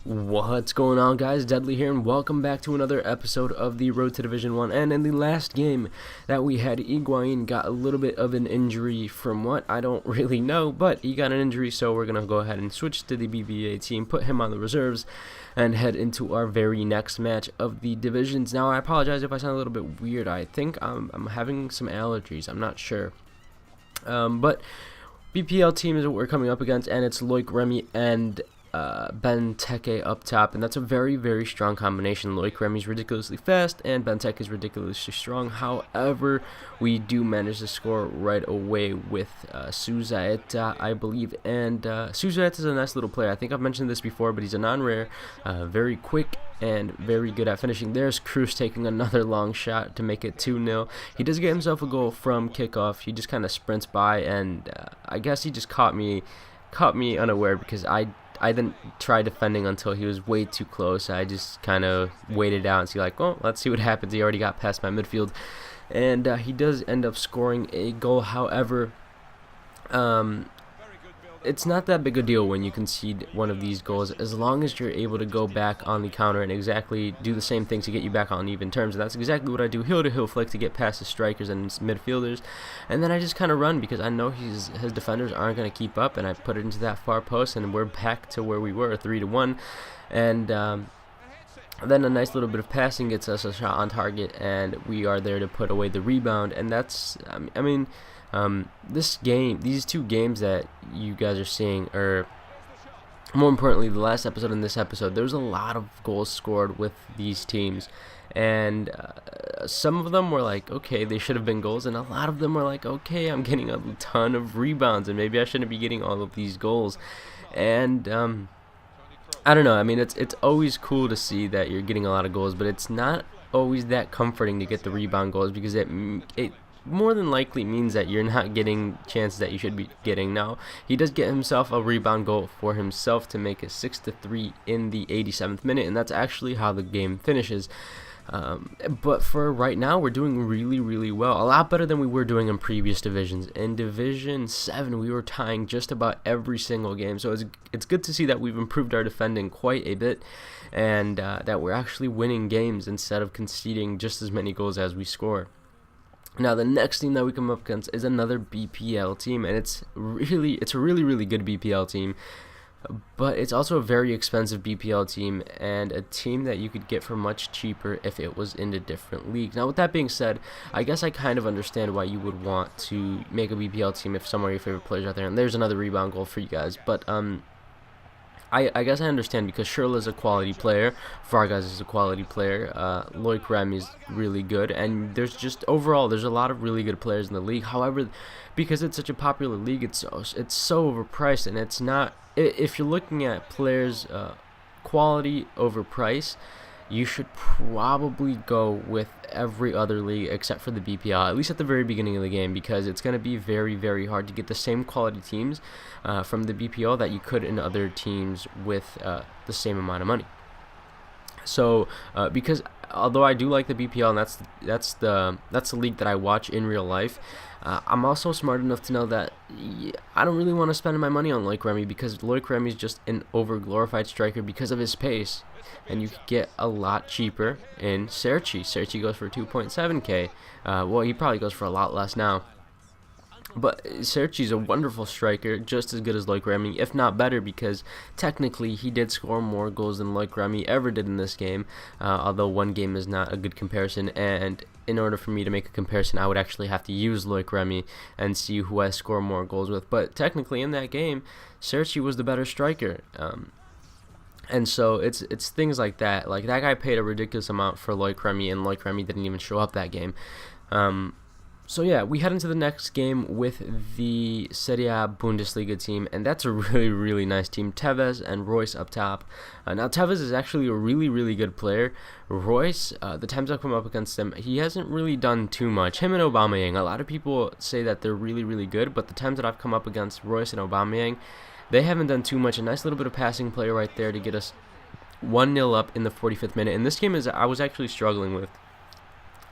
What's going on, guys? Deadly here, and welcome back to another episode of the Road to Division 1. And in the last game that we had, Higuain got a little bit of an injury from what I don't really know, but he got an injury, so we're going to go ahead and switch to the BBA team, put him on the reserves, and head into our very next match of the divisions. Now, I apologize if I sound a little bit weird. I think I'm having some allergies. I'm not sure. But BPL team is what we're coming up against, and it's Loic Remy and Benteke up top, and that's a very, very strong combination. Loic Remy's ridiculously fast, and Benteke is ridiculously strong. However, we do manage to score right away with Suzaeta, I believe, and Suzaeta is a nice little player. I think I've mentioned this before, but he's a non-rare, very quick, and very good at finishing. There's Cruz taking another long shot to make it 2-0. He does get himself a goal from kickoff. He just kind of sprints by, and I guess he just caught me unaware because I didn't try defending until he was way too close. I just kind of waited out and see, like, oh, let's see what happens. He already got past my midfield, and he does end up scoring a goal. However, it's not that big a deal when you concede one of these goals, as long as you're able to go back on the counter and exactly do the same thing to get you back on even terms. And that's exactly what I do, heel-to-heel flick to get past the strikers and midfielders, and then I just kind of run because I know his defenders aren't going to keep up, and I put it into that far post, and we're back to where we were, 3-1, and then a nice little bit of passing gets us a shot on target, and we are there to put away the rebound. And that's, these two games that you guys are seeing, or more importantly, the last episode and this episode, there's a lot of goals scored with these teams, and some of them were like, okay, they should have been goals, and a lot of them were like, okay, I'm getting a ton of rebounds, and maybe I shouldn't be getting all of these goals. And I don't know. I mean, it's always cool to see that you're getting a lot of goals, but it's not always that comforting to get the rebound goals, because it more than likely means that you're not getting chances that you should be getting. Now, he does get himself a rebound goal for himself to make it 6-3 in the 87th minute, and that's actually how the game finishes. But for right now, we're doing really, really well. A lot better than we were doing in previous divisions. In Division 7, we were tying just about every single game. So it's good to see that we've improved our defending quite a bit, and that we're actually winning games instead of conceding just as many goals as we score. Now, the next team that we come up against is another BPL team, and it's a really, really good BPL team. But it's also a very expensive BPL team, and a team that you could get for much cheaper if it was in a different league. Now, with that being said, I guess I kind of understand why you would want to make a BPL team if some of your favorite players are out there. And there's another rebound goal for you guys. But I guess I understand, because Schürrle is a quality player, Vargas is a quality player, Loic Remy is really good, and there's a lot of really good players in the league. However, because it's such a popular league, it's so overpriced, and it's not. If you're looking at players quality over price, you should probably go with every other league except for the BPL, at least at the very beginning of the game, because it's going to be very, very hard to get the same quality teams from the BPL that you could in other teams with the same amount of money. So, because although I do like the BPL, and that's the league that I watch in real life, I'm also smart enough to know that I don't really want to spend my money on Loic Remy, because Loic Remy is just an over-glorified striker because of his pace, and you could get a lot cheaper in Cerci. Cerci goes for 2.7k. Well, he probably goes for a lot less now. But Cerci's a wonderful striker, just as good as Loic Remy, if not better, because technically he did score more goals than Loic Remy ever did in this game, although one game is not a good comparison, and in order for me to make a comparison, I would actually have to use Loic Remy and see who I score more goals with. But technically in that game, Cerci was the better striker. And so it's things like that. Like, that guy paid a ridiculous amount for Loic Remy, and Loic Remy didn't even show up that game. So yeah, we head into the next game with the Serie A Bundesliga team, and that's a really, really nice team. Tevez and Royce up top. Now, Tevez is actually a really, really good player. Royce, the times I've come up against him, he hasn't really done too much. Him and Aubameyang, a lot of people say that they're really, really good, but the times that I've come up against Royce and Aubameyang, they haven't done too much. A nice little bit of passing play right there to get us 1-0 up in the 45th minute. And this game I was actually struggling with.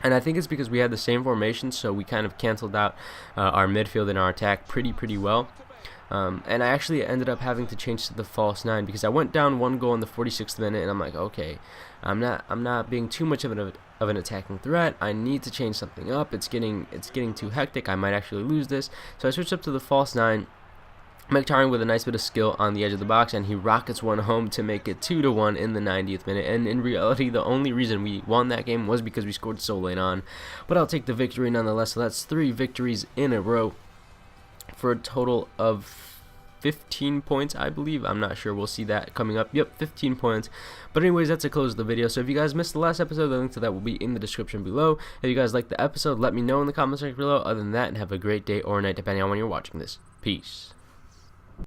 And I think it's because we had the same formation, so we kind of canceled out our midfield and our attack pretty well. And I actually ended up having to change to the false 9 because I went down 1 goal in the 46th minute, and I'm like, okay, I'm not being too much of an attacking threat. I need to change something up. It's getting too hectic. I might actually lose this. So I switched up to the false 9. Mkhitaryan with a nice bit of skill on the edge of the box, and he rockets one home to make it 2-1 in the 90th minute. And in reality, the only reason we won that game was because we scored so late on. But I'll take the victory nonetheless. So that's 3 victories in a row for a total of 15 points, I believe. I'm not sure. We'll see that coming up. Yep, 15 points. But anyways, that's a close of the video. So if you guys missed the last episode, the link to that will be in the description below. If you guys liked the episode, let me know in the comment section below. Other than that, have a great day or night, depending on when you're watching this. Peace.